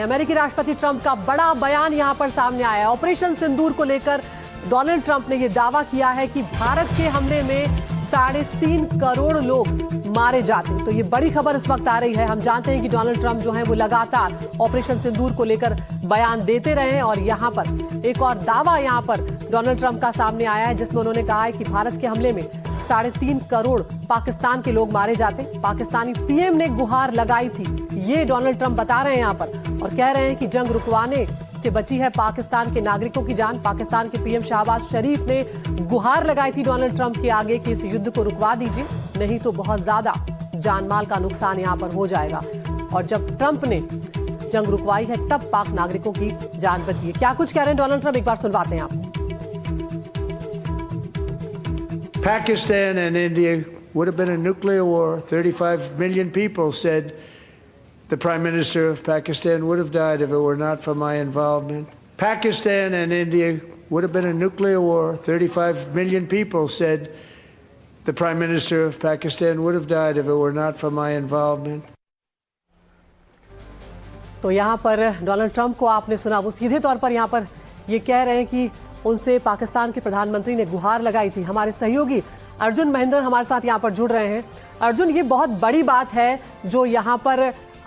अमेरिकी राष्ट्रपति ट्रंप का बड़ा बयान यहां पर सामने आया है। ऑपरेशन सिंदूर को लेकर डोनाल्ड ट्रंप ने यह दावा किया है कि भारत के हमले में 3.5 करोड़ लोग मारे जाते। तो ये बड़ी खबर इस वक्त आ रही है। हम जानते हैं कि डोनाल्ड ट्रंप जो है वो लगातार ऑपरेशन सिंदूर को लेकर बयान देते रहे हैं और यहां पर एक और दावा यहां पर डोनाल्ड ट्रंप का सामने आया है, जिसमें उन्होंने कहा है कि भारत के हमले में 3.5 करोड़ पाकिस्तान के लोग मारे जाते। पाकिस्तानी पीएम ने गुहार लगाई थी, ये डोनाल्ड ट्रंप बता रहे हैं यहां पर, और कह रहे हैं कि जंग रुकवाने से बची है पाकिस्तान के नागरिकों की जान। पाकिस्तान के पीएम शहबाज शरीफ ने गुहार लगाई थी डोनाल्ड ट्रंप के आगे कि इस युद्ध को रुकवा दीजिए, नहीं तो बहुत ज्यादा जानमाल का नुकसान यहां पर हो जाएगा। और जब ट्रंप ने जंग रुकवाई है तब पाक नागरिकों की जान बची है। क्या कुछ कह रहे हैं डोनाल्ड ट्रंप, एक बार सुनवाते हैं आपको। Pakistan and India would have been a nuclear war. 35 million people said the Prime Minister of Pakistan would have died if it were not for my involvement. Pakistan and India would have been a nuclear war. 35 million people said the Prime Minister of Pakistan would have died if it were not for my involvement. तो यहाँ पर Donald Trump को आपने सुना, वो सीधे तौर पर यहाँ पर ये कह रहे हैं कि उनसे पाकिस्तान के प्रधानमंत्री ने गुहार लगाई थी। हमारे सहयोगी अर्जुन महेंद्र हमारे साथ यहाँ पर जुड़ रहे हैं। अर्जुन, ये बहुत बड़ी बात है जो यहाँ पर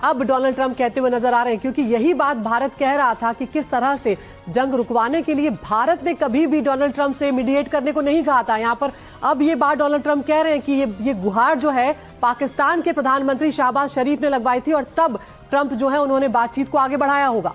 अब डोनाल्ड ट्रंप कहते हुए नजर आ रहे हैं, क्योंकि यही बात भारत कह रहा था कि किस तरह से जंग रुकवाने के लिए भारत ने कभी भी डोनाल्ड ट्रंप से मीडिएट करने को नहीं कहा था। यहाँ पर अब ये बात डोनाल्ड ट्रंप कह रहे हैं कि ये गुहार जो है पाकिस्तान के प्रधानमंत्री शहबाज शरीफ ने लगवाई थी और तब ट्रंप जो है उन्होंने बातचीत को आगे बढ़ाया होगा।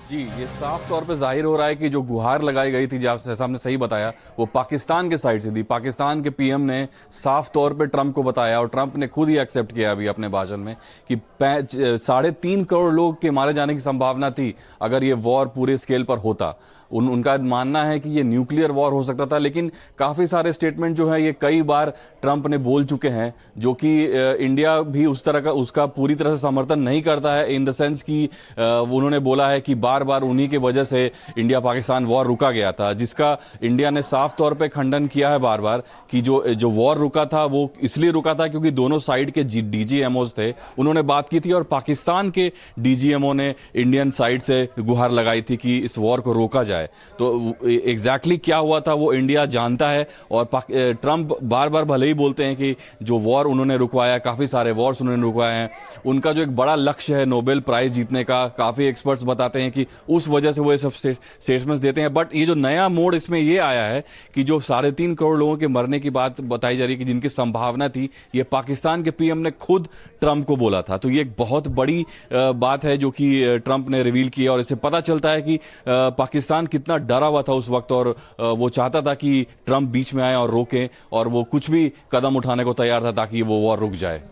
जी, ये साफ तौर पे जाहिर हो रहा है कि जो गुहार लगाई गई थी, जैसा आपने सही बताया, वो पाकिस्तान के साइड से थी। पाकिस्तान के पीएम ने साफ तौर पे ट्रंप को बताया और ट्रंप ने खुद ही एक्सेप्ट किया अभी अपने भाषण में कि 3.5 करोड़ लोग के मारे जाने की संभावना थी अगर ये वॉर पूरे स्केल पर होता। उनका मानना है कि ये न्यूक्लियर वॉर हो सकता था, लेकिन काफ़ी सारे स्टेटमेंट जो है ये कई बार ट्रंप ने बोल चुके हैं, जो कि इंडिया भी उस तरह का उसका पूरी तरह से समर्थन नहीं करता है, इन द सेंस कि उन्होंने बोला है कि बार बार उन्हीं की वजह से इंडिया पाकिस्तान वॉर रुका गया था, जिसका इंडिया ने साफ तौर पे खंडन किया है बार बार कि जो वॉर रुका था वो इसलिए रुका था क्योंकि दोनों साइड के डीजीएमओज थे, उन्होंने बात की थी और पाकिस्तान के डीजीएमओ ने इंडियन साइड से गुहार लगाई थी कि इस वॉर को रोका जाए। तो एग्जैक्टली क्या हुआ था वो इंडिया जानता है और ट्रंप बार बार भले ही बोलते हैं कि जो वॉर उन्होंने रुकवाया, काफ़ी सारे वॉर्स उन्होंने रुकवाए हैं, उनका जो एक बड़ा लक्ष्य है नोबेल प्राइज जीतने का, काफ़ी एक्सपर्ट्स बताते हैं कि उस वजह से वो ये सब स्टेटमेंट्स देते हैं। बट ये जो नया मोड़ इसमें ये आया है कि जो 3.5 करोड़ लोगों के मरने की बात बताई जा रही है कि जिनकी संभावना थी, ये पाकिस्तान के पीएम ने खुद ट्रंप को बोला था। तो ये एक बहुत बड़ी बात है जो कि ट्रंप ने रिवील की और इससे पता चलता है कि पाकिस्तान कितना डरा हुआ था उस वक्त और वो चाहता था कि ट्रंप बीच में आए और रोके, और वो कुछ भी कदम उठाने को तैयार था ताकि वो वॉर रुक जाए।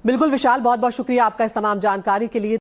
बिल्कुल विशाल, बहुत बहुत शुक्रिया आपका इस तमाम जानकारी के लिए।